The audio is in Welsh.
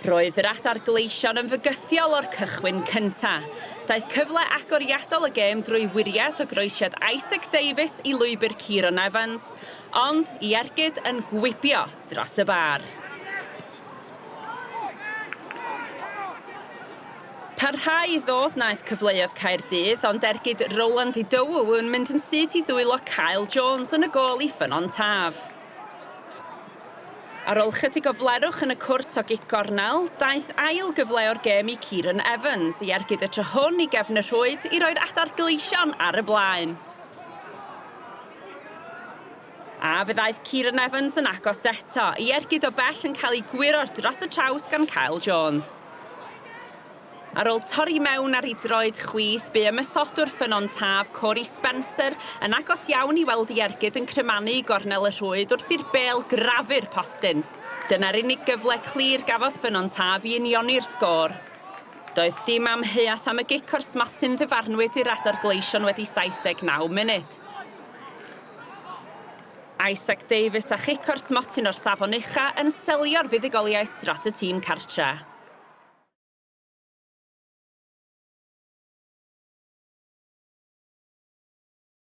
Roedd yr adar gleision yn fygythiol o'r cychwyn cyntaf. Daeth cyfle agoriadol y gêm drwy wiriad o groesiad Isaac Davies I lwybr Ffynnon Evans, ond I ergyd yn gwibio dros y bar. Parhau I ddod naeth cyfleoedd Caerdydd, ond ergyd Roland I Dow yn mynd yn syth I ddwylo Kyle Jones yn y gôl I Ffynnon Taf. Ar ôl chydig o flerwch yn y cwrt o gic gornel, daeth ail gyfle o'r gêm I Ffynnon Evans I ergyd y tro hwn I gefn y rhwyd I roi'r adar gleision ar y blaen. A fyddaeth Ffynnon Evans yn agos eto, I ergyd o bell yn cael ei gwiro dros y traws gan Kyle Jones. Ar ôl torri mewn ar ei droed chwith, bu ymysodwr Ffynnon Taf Corey Spencer yn agos iawn I weld ei ergyd yn cremanu I gornel y rhwyd wrth i'r bêl grafu'r postyn. Dyna'r unig gyfle clir gafodd Ffynnon Taf I unioni'r sgôr. Doedd dim amheuaeth am y gic o'r smotyn ddyfarnwyd i'r adar gleision wedi 79 munud. Isaac Davies a chic o'r smotyn o'r safon ucha yn selio'r fuddugoliaeth dros y tîm cartra.